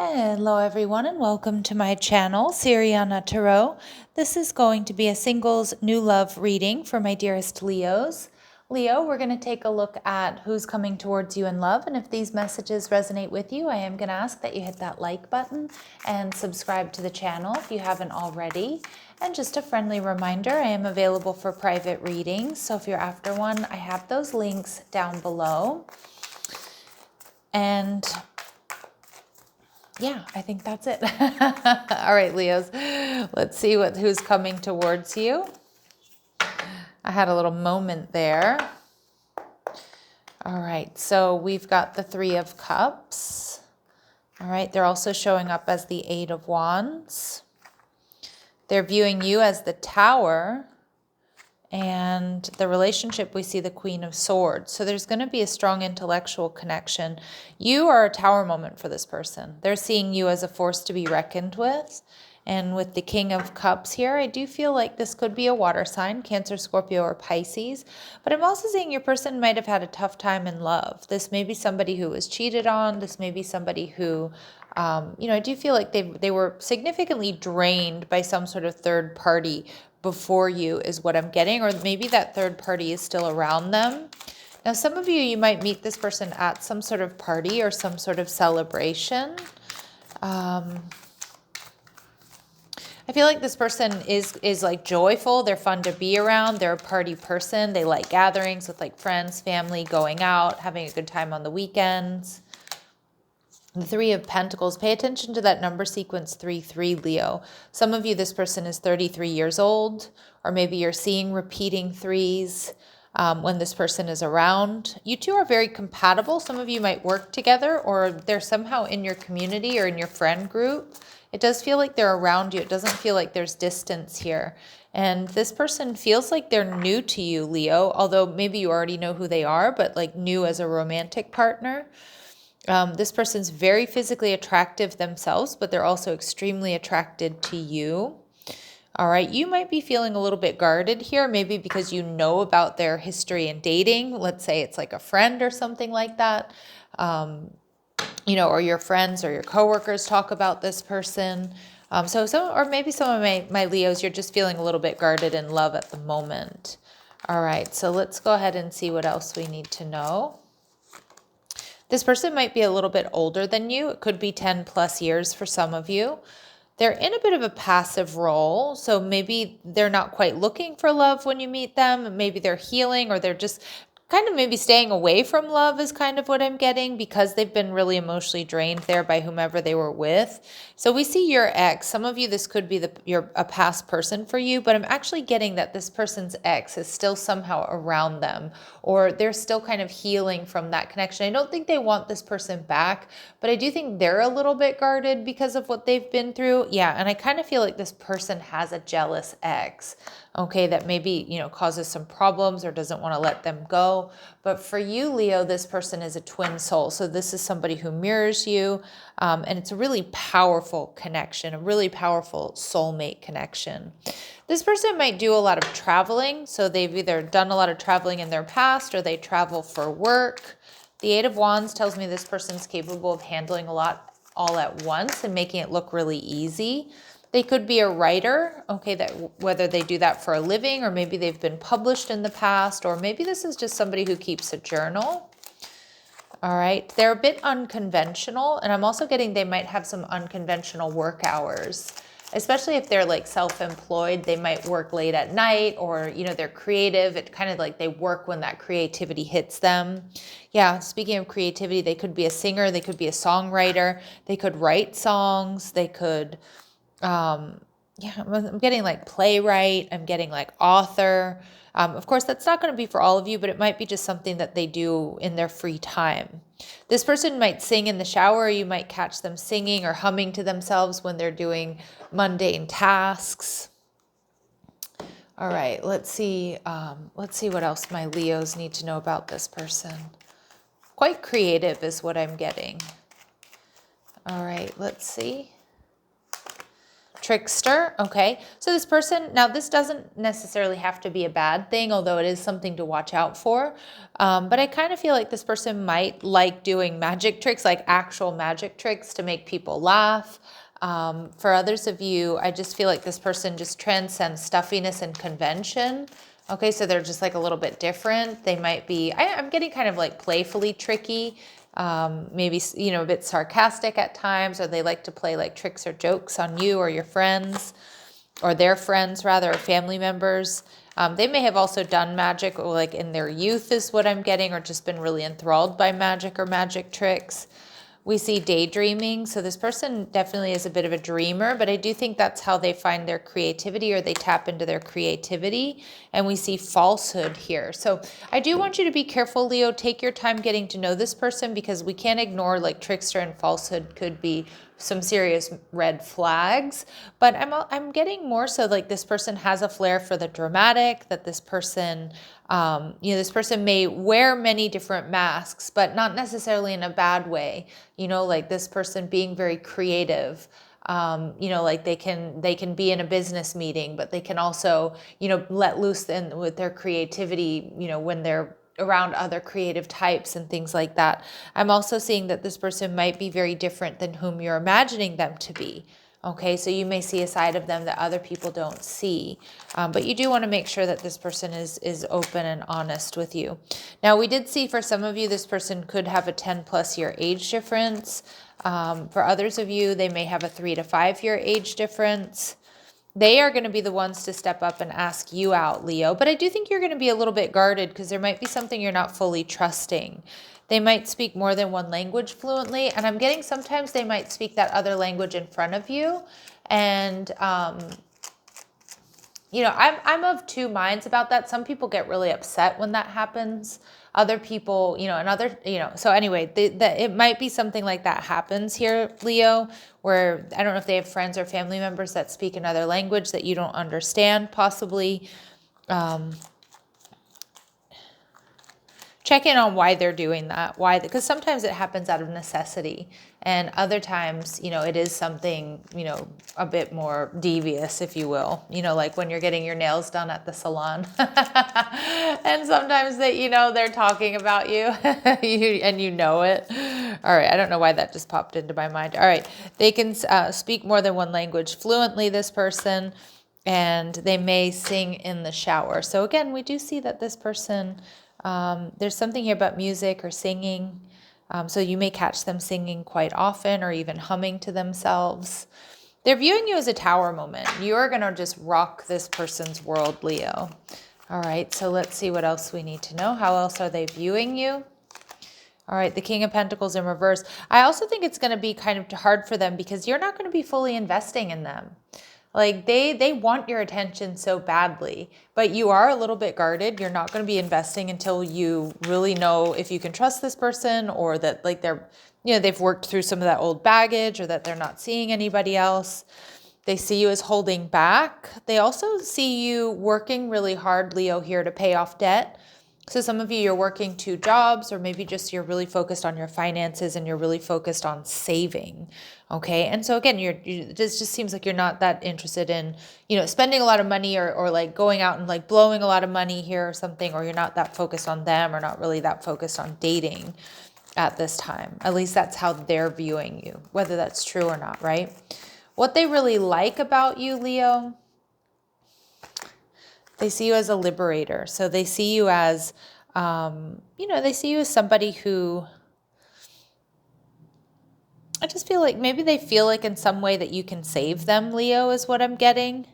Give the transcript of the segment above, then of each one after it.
Hello everyone and welcome to my channel, Sirianatarot. This is going to be a singles new love reading for my dearest Leos. Leo, we're going to take a look at who's coming towards you in love, and if these messages resonate with you, I am going to ask that you hit that like button and subscribe to the channel if you haven't already. And just a friendly reminder, I am available for private readings, so if you're after one, I have those links down below. And yeah, I think that's it. All right, Leos, let's see who's coming towards you. I had a little moment there. All right, so we've got the Three of Cups. All right, they're also showing up as the Eight of Wands. They're viewing you as the Tower. And the relationship, we see the Queen of Swords. So there's going to be a strong intellectual connection. You are a tower moment for this person. They're seeing you as a force to be reckoned with. And with the King of Cups here, I do feel like this could be a water sign, Cancer, Scorpio, or Pisces. But I'm also seeing your person might have had a tough time in love. This may be somebody who was cheated on. This may be somebody who, I do feel like they were significantly drained by some sort of third party before you is what I'm getting, or maybe that third party is still around them. Now, some of you might meet this person at some sort of party or some sort of celebration. I feel like this person is like joyful. They're fun to be around. They're a party person. They like gatherings with like friends, family, going out, having a good time on the weekends. The Three of Pentacles, pay attention to that number sequence 33, Leo. Some of you, this person is 33 years old, or maybe you're seeing repeating threes when this person is around. You two are very compatible. Some of you might work together, or they're somehow in your community or in your friend group. It does feel like they're around you. It doesn't feel like there's distance here. And this person feels like they're new to you, Leo, although maybe you already know who they are, but like new as a romantic partner. This person's very physically attractive themselves, but they're also extremely attracted to you. All right, you might be feeling a little bit guarded here, maybe because you know about their history in dating. Let's say it's like a friend or something like that, or your friends or your coworkers talk about this person. Or maybe some of my Leos, you're just feeling a little bit guarded in love at the moment. All right, so let's go ahead and see what else we need to know. This person might be a little bit older than you. It could be 10 plus years for some of you. They're in a bit of a passive role, so maybe they're not quite looking for love when you meet them. Maybe they're healing, or they're just kind of maybe staying away from love is kind of what I'm getting, because they've been really emotionally drained there by whomever they were with. So we see your ex. Some of you, this could be a past person for you, but I'm actually getting that this person's ex is still somehow around them, or they're still kind of healing from that connection. I don't think they want this person back, but I do think they're a little bit guarded because of what they've been through. Yeah, and I kind of feel like this person has a jealous ex, okay, that maybe, causes some problems or doesn't want to let them go. But for you, Leo, this person is a twin soul. So this is somebody who mirrors you, and it's a really powerful connection, a really powerful soulmate connection. This person might do a lot of traveling. So they've either done a lot of traveling in their past, or they travel for work. The Eight of Wands tells me this person's capable of handling a lot all at once and making it look really easy. They could be a writer, okay, that whether they do that for a living, or maybe they've been published in the past, or maybe this is just somebody who keeps a journal. All right, they're a bit unconventional, and I'm also getting they might have some unconventional work hours, especially if they're like self-employed. They might work late at night, or, they're creative. It kind of like they work when that creativity hits them. Yeah, speaking of creativity, they could be a singer, they could be a songwriter, they could write songs, they could... I'm getting like playwright, I'm getting like author. Of course, that's not going to be for all of you, but it might be just something that they do in their free time. This person might sing in the shower, or you might catch them singing or humming to themselves when they're doing mundane tasks. All right, let's see what else my Leos need to know about this person. Quite creative is what I'm getting. All right, let's see. trickster. Okay, so this person, now this doesn't necessarily have to be a bad thing, although it is something to watch out for. But I kind of feel like this person might like doing magic tricks, like actual magic tricks to make people laugh. For others of you, I just feel like this person just transcends stuffiness and convention. Okay, so they're just like a little bit different. They might be, I'm getting kind of like playfully tricky, maybe, you know, a bit sarcastic at times, or they like to play like tricks or jokes on you or your friends, or their friends rather, or family members. They may have also done magic, or like in their youth is what I'm getting, or just been really enthralled by magic or magic tricks. We see daydreaming. So this person definitely is a bit of a dreamer, but I do think that's how they find their creativity, or they tap into their creativity. And we see falsehood here. So I do want you to be careful, Leo. Take your time getting to know this person, because we can't ignore like trickster and falsehood could be some serious red flags. But I'm getting more so like this person has a flair for the dramatic, that this person, you know, this person may wear many different masks, but not necessarily in a bad way. You know, like this person being very creative. You know, like they can be in a business meeting, but they can also, you know, let loose with their creativity, you know, when they're around other creative types and things like that. I'm also seeing that this person might be very different than whom you're imagining them to be. Okay, so you may see a side of them that other people don't see, but you do want to make sure that this person is open and honest with you. Now, we did see for some of you, this person could have a 10+ year age difference. For others of you, they may have a 3 to 5 year age difference. They are going to be the ones to step up and ask you out, Leo. But I do think you're going to be a little bit guarded, because there might be something you're not fully trusting. They might speak more than one language fluently. And I'm getting sometimes they might speak that other language in front of you. And, you know, I'm of two minds about that. Some people get really upset when that happens. Other people, you know, so anyway, it might be something like that happens here, Leo, where I don't know if they have friends or family members that speak another language that you don't understand, possibly. Check in on why they're doing that. Why? Because sometimes it happens out of necessity, and other times, you know, it is something, you know, a bit more devious, if you will. You know, like when you're getting your nails done at the salon, and sometimes that, you know, they're talking about you, and you know it. All right, I don't know why that just popped into my mind. All right, they can speak more than one language fluently, this person, and they may sing in the shower. So again, we do see that this person. There's something here about music or singing. So you may catch them singing quite often, or even humming to themselves. They're viewing you as a tower moment. You're going to just rock this person's world, Leo. All right, so let's see what else we need to know. How else are they viewing you? All right, the King of Pentacles in reverse. I also think it's going to be kind of hard for them, because you're not going to be fully investing in them. Like they want your attention so badly, but you are a little bit guarded. You're not going to be investing until you really know if you can trust this person, or that like they're, you know, they've worked through some of that old baggage, or that they're not seeing anybody else. They see you as holding back. They also see you working really hard, Leo, here to pay off debt. So some of you, you're working 2 jobs, or maybe just you're really focused on your finances, and you're really focused on saving. Okay. And so again, this just seems like you're not that interested in, you know, spending a lot of money, or like going out and like blowing a lot of money here or something, or you're not that focused on them, or not really that focused on dating at this time. At least that's how they're viewing you, whether that's true or not, right? What they really like about you, Leo, they see you as a liberator. So they see you as, you know, they see you as somebody who, I just feel like maybe they feel like in some way that you can save them, Leo, is what I'm getting.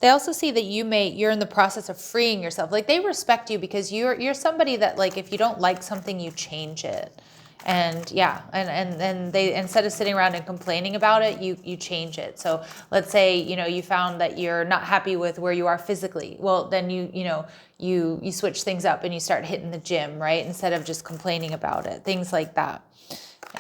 They also see that you're in the process of freeing yourself. Like they respect you, because you're somebody that, like, if you don't like something, you change it. And yeah, and they, instead of sitting around and complaining about it, you change it. So let's say, you know, you found that you're not happy with where you are physically. Well, then you switch things up and you start hitting the gym, right? Instead of just complaining about it, things like that.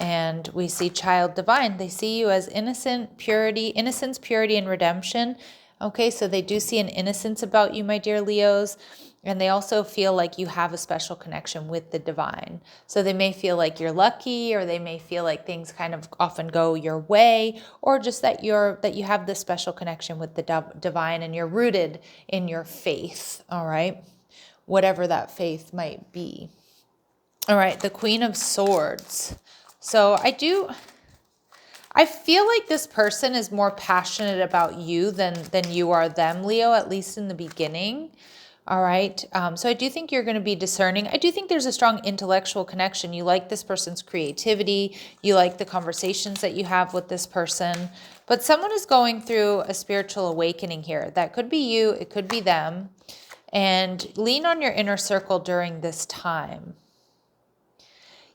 And we see child divine. They see you as innocence, purity, and redemption. Okay, so they do see an innocence about you, my dear Leos. And they also feel like you have a special connection with the divine. So they may feel like you're lucky, or they may feel like things kind of often go your way, or just that you have this special connection with the divine, and you're rooted in your faith, all right? Whatever that faith might be. All right, the Queen of Swords. So I feel like this person is more passionate about you than you are them, Leo, at least in the beginning. All right. So I do think you're going to be discerning. I do think there's a strong intellectual connection. You like this person's creativity. You like the conversations that you have with this person. But someone is going through a spiritual awakening here. That could be you. It could be them. And lean on your inner circle during this time.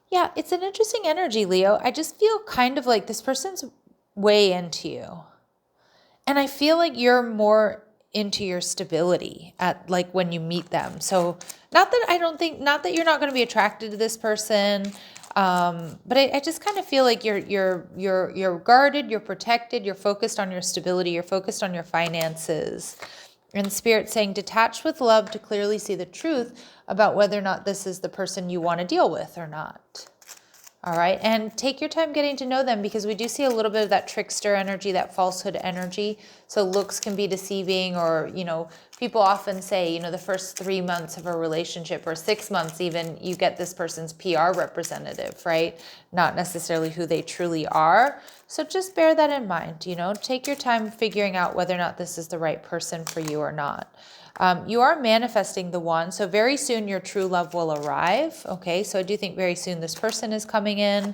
Yeah, it's an interesting energy, Leo. I just feel kind of like this person's way into you. And I feel like you're more into your stability at like when you meet them. So not that you're not going to be attracted to this person, but I just kind of feel like you're guarded, you're protected, you're focused on your stability, you're focused on your finances. And Spirit saying, detach with love to clearly see the truth about whether or not this is the person you want to deal with or not. All right. And take your time getting to know them, because we do see a little bit of that trickster energy, that falsehood energy. So looks can be deceiving, or, people often say, the first 3 months of a relationship, or 6 months even, you get this person's PR representative, right? Not necessarily who they truly are. So just bear that in mind, take your time figuring out whether or not this is the right person for you or not. You are manifesting the one, so very soon your true love will arrive. Okay, so I do think very soon this person is coming in.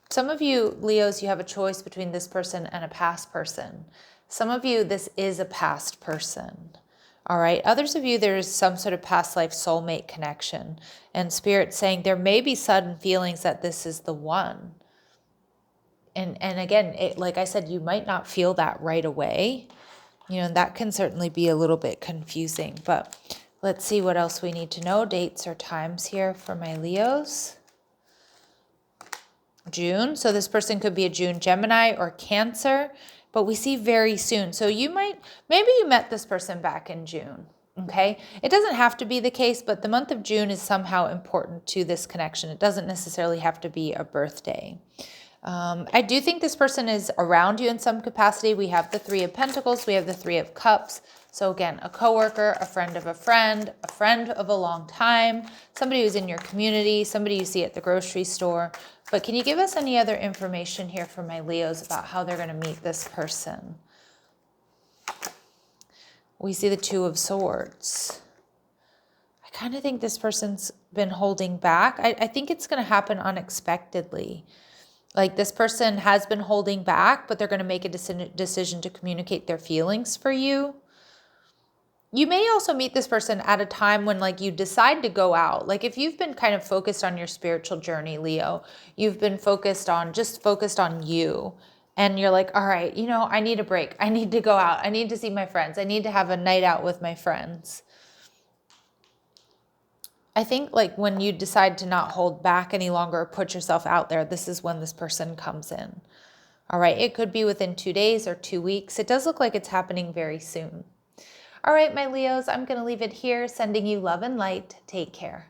Some of you, Leos, you have a choice between this person and a past person. Some of you, this is a past person. All right, others of you, there's some sort of past life soulmate connection. And Spirit saying there may be sudden feelings that this is the one. And again, like I said, you might not feel that right away. That can certainly be a little bit confusing, but let's see what else we need to know. Dates or times here for my Leos. June. So this person could be a June Gemini or Cancer, but we see very soon. So maybe you met this person back in June. Okay. It doesn't have to be the case, but the month of June is somehow important to this connection. It doesn't necessarily have to be a birthday. I do think this person is around you in some capacity. We have the Three of Pentacles. We have the Three of Cups. So again, a coworker, a friend of a friend of a long time, somebody who's in your community, somebody you see at the grocery store. But can you give us any other information here for my Leos about how they're going to meet this person? We see the Two of Swords. I kind of think this person's been holding back. I think it's going to happen unexpectedly. Like this person has been holding back, but they're going to make a decision to communicate their feelings for you. You may also meet this person at a time when you decide to go out. Like if you've been kind of focused on your spiritual journey, Leo, you've been focused on you. And you're like, all right, I need a break. I need to go out. I need to see my friends. I need to have a night out with my friends. I think when you decide to not hold back any longer or put yourself out there, this is when this person comes in. All right. It could be within 2 days or 2 weeks. It does look like it's happening very soon. All right, my Leos, I'm going to leave it here. Sending you love and light. Take care.